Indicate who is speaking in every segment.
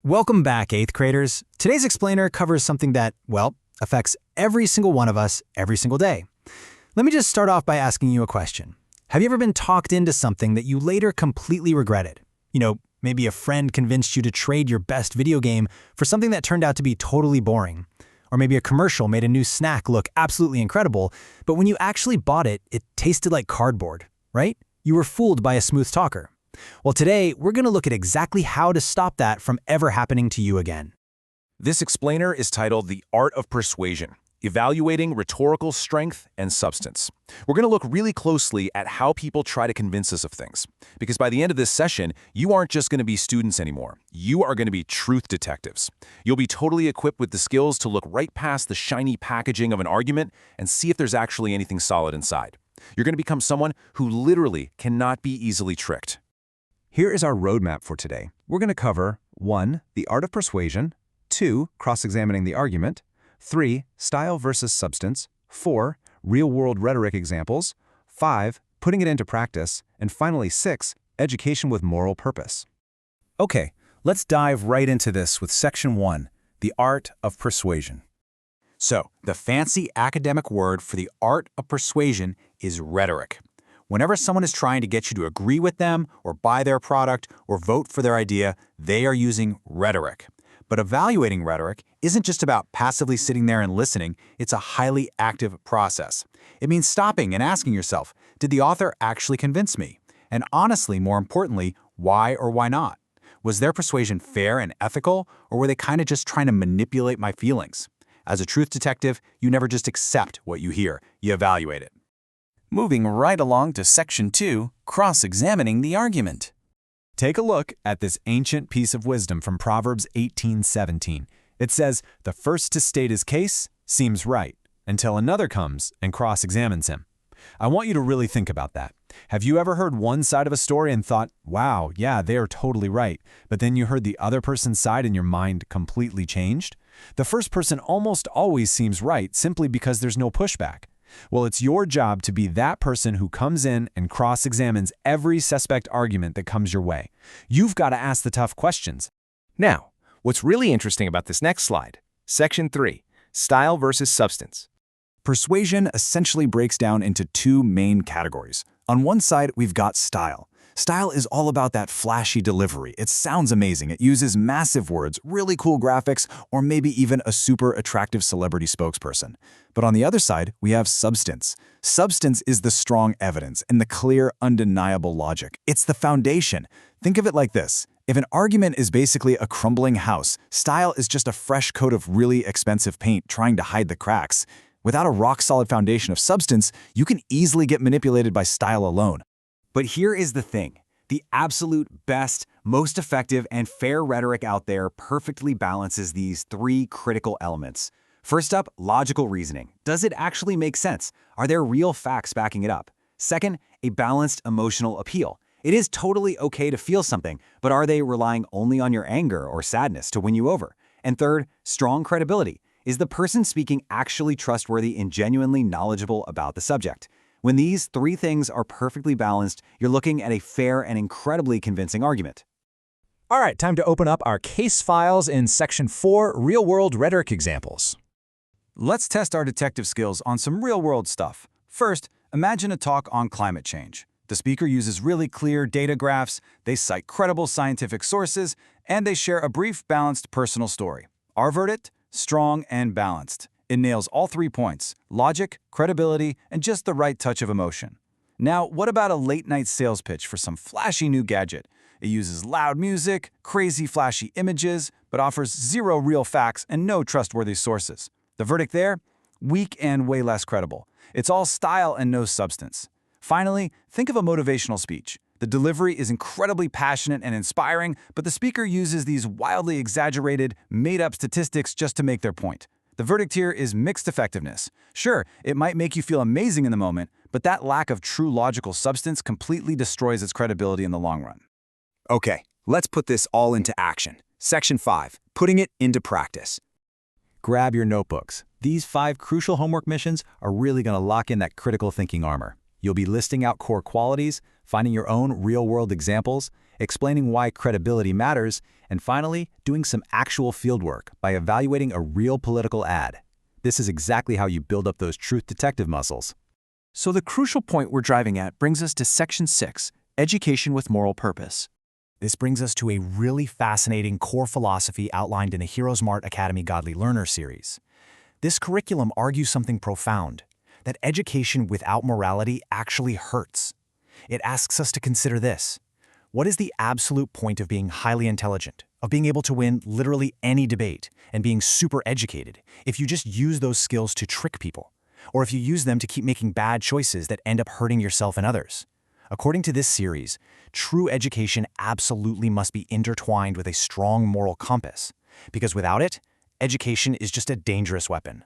Speaker 1: Welcome back, 8th graders. Today's explainer covers something that, well, affects every single one of us every single day. Let me just start off by asking you a question. Have you ever been talked into something that you later completely regretted? Maybe a friend convinced you to trade your best video game for something that turned out to be totally boring. Or maybe a commercial made a new snack look absolutely incredible, but when you actually bought it, it tasted like cardboard, right? You were fooled by a smooth talker. Well, today, we're going to look at exactly how to stop that from ever happening to you again.
Speaker 2: This explainer is titled The Art of Persuasion, Evaluating Rhetorical Strength and Substance. We're going to look really closely at how people try to convince us of things. Because by the end of this session, you aren't just going to be students anymore. You are going to be truth detectives. You'll be totally equipped with the skills to look right past the shiny packaging of an argument and see if there's actually anything solid inside. You're going to become someone who literally cannot be easily tricked.
Speaker 3: Here is our roadmap for today. We're going to cover 1. The art of persuasion, 2. Cross-examining the argument, 3. Style versus substance, 4. Real-world rhetoric examples, 5. Putting it into practice, and finally 6. Education with moral purpose. Okay, let's dive right into this with Section 1, the art of persuasion.
Speaker 4: So, the fancy academic word for the art of persuasion is rhetoric. Whenever someone is trying to get you to agree with them or buy their product or vote for their idea, they are using rhetoric. But evaluating rhetoric isn't just about passively sitting there and listening, it's a highly active process. It means stopping and asking yourself, did the author actually convince me? And honestly, more importantly, why or why not? Was their persuasion fair and ethical, or were they kind of just trying to manipulate my feelings? As a truth detective, you never just accept what you hear, you evaluate it.
Speaker 5: Moving right along to Section 2, Cross-examining the argument.
Speaker 3: Take a look at this ancient piece of wisdom from Proverbs 18:17. It says, "The first to state his case seems right, until another comes and cross-examines him." I want you to really think about that. Have you ever heard one side of a story and thought, wow, yeah, they are totally right, but then you heard the other person's side and your mind completely changed? The first person almost always seems right simply because there's no pushback. Well, it's your job to be that person who comes in and cross-examines every suspect argument that comes your way. You've got to ask the tough questions.
Speaker 6: Now, what's really interesting about this next slide, Section 3, Style versus Substance.
Speaker 5: Persuasion essentially breaks down into two main categories. On one side, we've got style. Style is all about that flashy delivery. It sounds amazing. It uses massive words, really cool graphics, or maybe even a super attractive celebrity spokesperson. But on the other side, we have substance. Substance is the strong evidence and the clear, undeniable logic. It's the foundation. Think of it like this. If an argument is basically a crumbling house, style is just a fresh coat of really expensive paint trying to hide the cracks. Without a rock-solid foundation of substance, you can easily get manipulated by style alone.
Speaker 4: But here is the thing. The absolute best, most effective, and fair rhetoric out there perfectly balances these three critical elements. First up, logical reasoning. Does it actually make sense? Are there real facts backing it up? Second, a balanced emotional appeal. It is totally okay to feel something, but are they relying only on your anger or sadness to win you over? And third, strong credibility. Is the person speaking actually trustworthy and genuinely knowledgeable about the subject? When these three things are perfectly balanced, you're looking at a fair and incredibly convincing argument.
Speaker 1: All right, time to open up our case files in Section 4, Real-World Rhetoric Examples.
Speaker 5: Let's test our detective skills on some real-world stuff. First, imagine a talk on climate change. The speaker uses really clear data graphs, they cite credible scientific sources, and they share a brief, balanced personal story. Our verdict? Strong and balanced. It nails all 3 points: logic, credibility, and just the right touch of emotion. Now, what about a late-night sales pitch for some flashy new gadget? It uses loud music, crazy flashy images, but offers 0 real facts and no trustworthy sources. The verdict there? Weak and way less credible. It's all style and no substance. Finally, think of a motivational speech. The delivery is incredibly passionate and inspiring, but the speaker uses these wildly exaggerated, made-up statistics just to make their point. The verdict here is mixed effectiveness. Sure, it might make you feel amazing in the moment, but that lack of true logical substance completely destroys its credibility in the long run.
Speaker 3: Okay, let's put this all into action. Section 5, Putting it into practice. Grab your notebooks. These 5 crucial homework missions are really going to lock in that critical thinking armor. You'll be listing out core qualities, finding your own real-world examples, explaining why credibility matters, and finally, doing some actual fieldwork by evaluating a real political ad. This is exactly how you build up those truth detective muscles.
Speaker 7: So the crucial point we're driving at brings us to Section 6, Education with Moral Purpose.
Speaker 1: This brings us to a really fascinating core philosophy outlined in the Academy Godly Learner series. This curriculum argues something profound, that education without morality actually hurts. It asks us to consider this. What is the absolute point of being highly intelligent, of being able to win literally any debate, and being super educated, if you just use those skills to trick people, or if you use them to keep making bad choices that end up hurting yourself and others? According to this series, true education absolutely must be intertwined with a strong moral compass, because without it, education is just a dangerous weapon.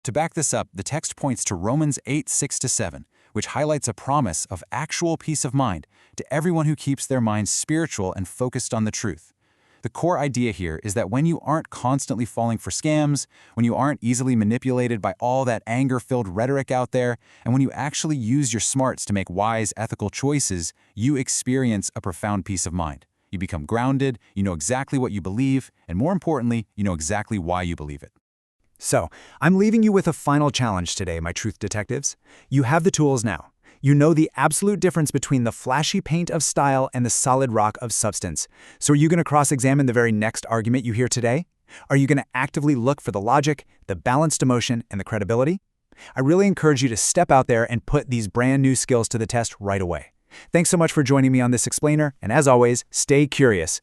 Speaker 5: To back this up, the text points to Romans 8:6-7, which highlights a promise of actual peace of mind to everyone who keeps their minds spiritual and focused on the truth. The core idea here is that when you aren't constantly falling for scams, when you aren't easily manipulated by all that anger-filled rhetoric out there, and when you actually use your smarts to make wise, ethical choices, you experience a profound peace of mind. You become grounded, you know exactly what you believe, and more importantly, you know exactly why you believe it.
Speaker 3: So, I'm leaving you with a final challenge today, my truth detectives. You have the tools now. You know the absolute difference between the flashy paint of style and the solid rock of substance. So are you going to cross-examine the very next argument you hear today? Are you going to actively look for the logic, the balanced emotion, and the credibility? I really encourage you to step out there and put these brand new skills to the test right away. Thanks so much for joining me on this explainer, and as always, stay curious.